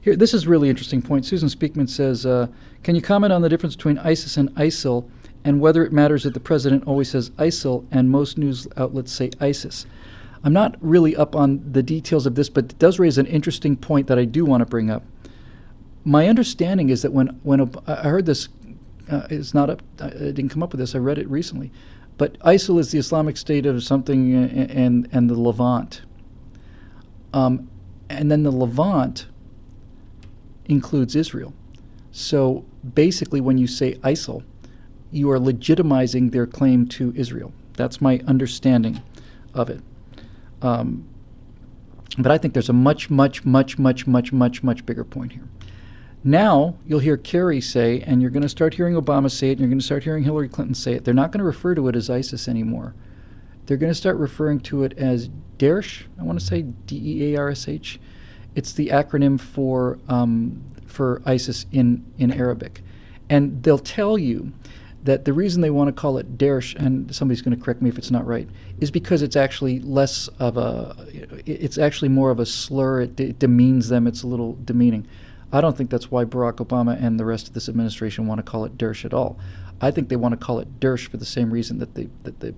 Here, this is a really interesting point. Susan Speakman says, can you comment on the difference between ISIS and ISIL and whether it matters that the president always says ISIL and most news outlets say ISIS? I'm not really up on the details of this, but it does raise an interesting point that I do want to bring up. My understanding is that when I heard this, it's not up, I didn't come up with this, I read it recently, but ISIL is the Islamic State of something and the Levant. And then the Levant includes Israel. So basically when you say ISIL, you are legitimizing their claim to Israel. That's my understanding of it. But I think there's a much bigger point here. Now you'll hear Kerry say, and you're going to start hearing Obama say it, and you're going to start hearing Hillary Clinton say it, they're not going to refer to it as ISIS anymore. They're going to start referring to it as Daesh. I want to say DEARSH. It's the acronym for ISIS in Arabic. And they'll tell you that the reason they want to call it Daesh, and somebody's going to correct me if it's not right, is because it's actually less of it's actually more of a slur. It demeans them. It's a little demeaning. I don't think that's why Barack Obama and the rest of this administration want to call it Daesh at all. I think they want to call it Daesh for the same reason that the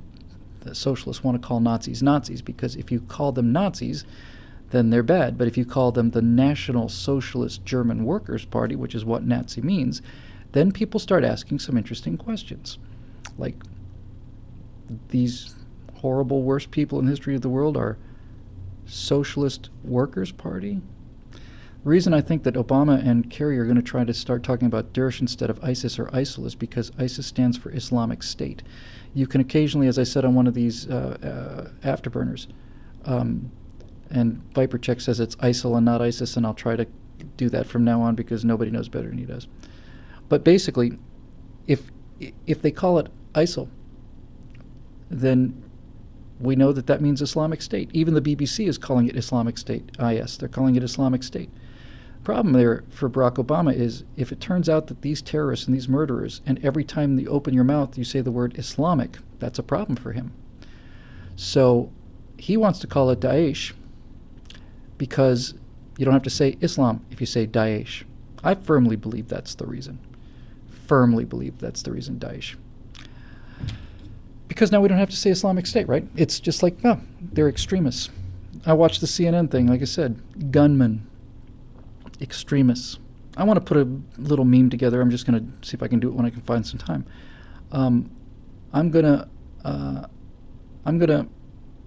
socialists want to call Nazis Nazis, because if you call them Nazis, then they're bad. But if you call them the National Socialist German Workers' Party, which is what Nazi means, then people start asking some interesting questions. Like, these horrible, worst people in the history of the world are Socialist Workers' Party? The reason I think that Obama and Kerry are going to try to start talking about Daesh instead of ISIS or ISIL is because ISIS stands for Islamic State. You can occasionally, as I said on one of these afterburners, and ViperCheck says it's ISIL and not ISIS, and I'll try to do that from now on because nobody knows better than he does. But basically, if they call it ISIL, then we know that means Islamic State. Even the BBC is calling it Islamic State, IS. They're calling it Islamic State. Problem there for Barack Obama is if it turns out that these terrorists and these murderers, and every time you open your mouth you say the word Islamic, that's a problem for him. So he wants to call it Daesh because you don't have to say Islam if you say Daesh. I firmly believe that's the reason. Firmly believe that's the reason, Daesh. Because now we don't have to say Islamic State, right? It's just like, no, they're extremists. I watched the CNN thing, like I said, gunmen, extremists. I want to put a little meme together. I'm just going to see if I can do it when I can find some time. I'm gonna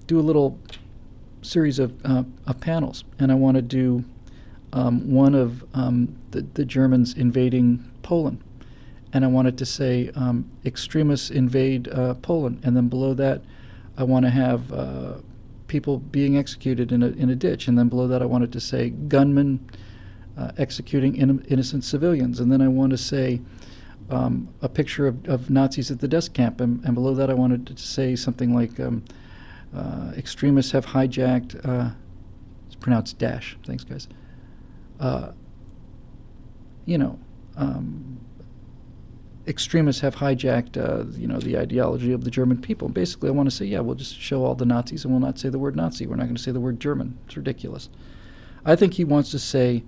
do a little series of panels, and I want to do one of the Germans invading Poland. And I wanted to say extremists invade Poland, and then below that I want to have people being executed in a ditch, and then below that I wanted to say gunmen executing innocent civilians, and then I want to say a picture of Nazis at the death camp, and below that I wanted to say something like extremists have hijacked, it's pronounced Daesh, thanks guys, extremists have hijacked, the ideology of the German people. Basically, I want to say, yeah, we'll just show all the Nazis and we'll not say the word Nazi. We're not going to say the word German. It's ridiculous. I think he wants to say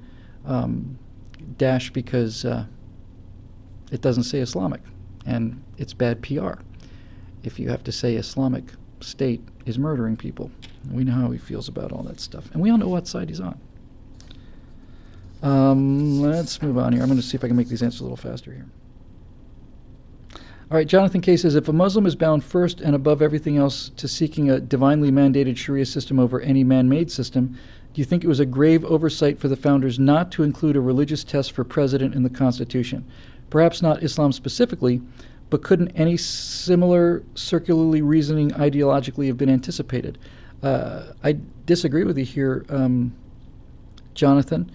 Daesh because it doesn't say Islamic, and it's bad PR. If you have to say Islamic State is murdering people, we know how he feels about all that stuff, and we all know what side he's on. Let's move on here. I'm going to see if I can make these answers a little faster here. All right, Jonathan K. says, if a Muslim is bound first and above everything else to seeking a divinely mandated Sharia system over any man-made system, do you think it was a grave oversight for the founders not to include a religious test for president in the Constitution? Perhaps not Islam specifically, but couldn't any similar circularly reasoning ideologically have been anticipated? I disagree with you here, Jonathan.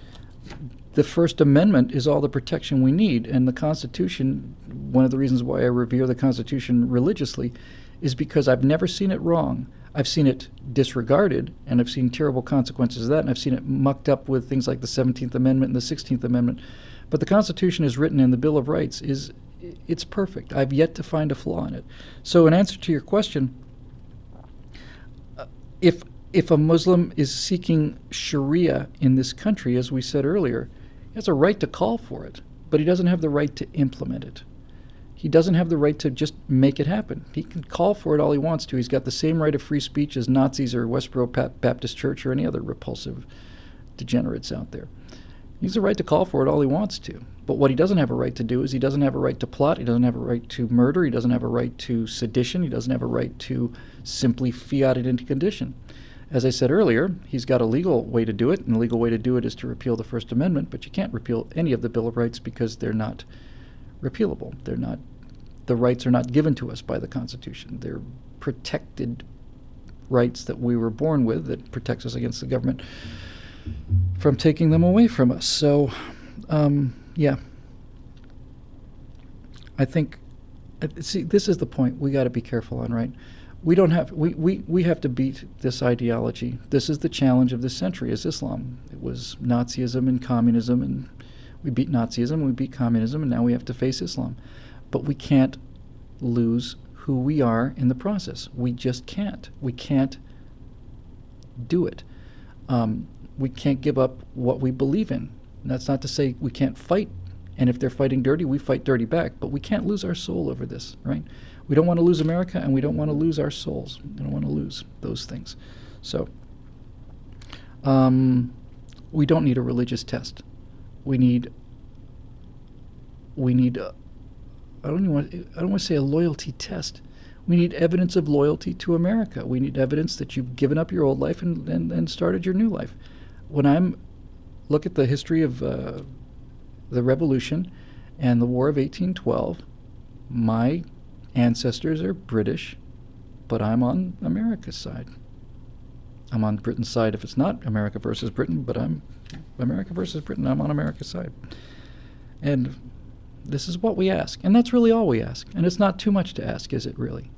The First Amendment is all the protection we need, and the Constitution, one of the reasons why I revere the Constitution religiously, is because I've never seen it wrong. I've seen it disregarded, and I've seen terrible consequences of that, and I've seen it mucked up with things like the 17th Amendment and the 16th Amendment. But the Constitution is written, and the Bill of Rights it's perfect. I've yet to find a flaw in it. So in answer to your question, if a Muslim is seeking Sharia in this country, as we said earlier, He has a right to call for it, but he doesn't have the right to implement it. He doesn't have the right to just make it happen. He can call for it all he wants to. He's got the same right of free speech as Nazis or Westboro Baptist Church or any other repulsive degenerates out there. He has a right to call for it all he wants to. But what he doesn't have a right to do is he doesn't have a right to plot. He doesn't have a right to murder. He doesn't have a right to sedition. He doesn't have a right to simply fiat it into condition. As I said earlier, he's got a legal way to do it, and the legal way to do it is to repeal the First Amendment, but you can't repeal any of the Bill of Rights because they're not repealable. They're not, the rights are not given to us by the Constitution. They're protected rights that we were born with that protects us against the government from taking them away from us. So, yeah. I think, see, this is the point we got to be careful on, right? We don't have, we have to beat this ideology. This is the challenge of this century, is Islam. It was Nazism and communism, and we beat Nazism, we beat communism, and now we have to face Islam. But we can't lose who we are in the process. We just can't. We can't do it. We can't give up what we believe in. And that's not to say we can't fight, and if they're fighting dirty, we fight dirty back. But we can't lose our soul over this, right? We don't want to lose America, and we don't want to lose our souls. We don't want to lose those things. So, we don't need a religious test. We need I don't want to say a loyalty test. We need evidence of loyalty to America. We need evidence that you've given up your old life and started your new life. When look at the history of the Revolution and the War of 1812, my ancestors are British, but I'm on America's side. I'm on Britain's side if it's not America versus Britain, but I'm America versus Britain. I'm on America's side. And this is what we ask. And that's really all we ask. And it's not too much to ask, is it really?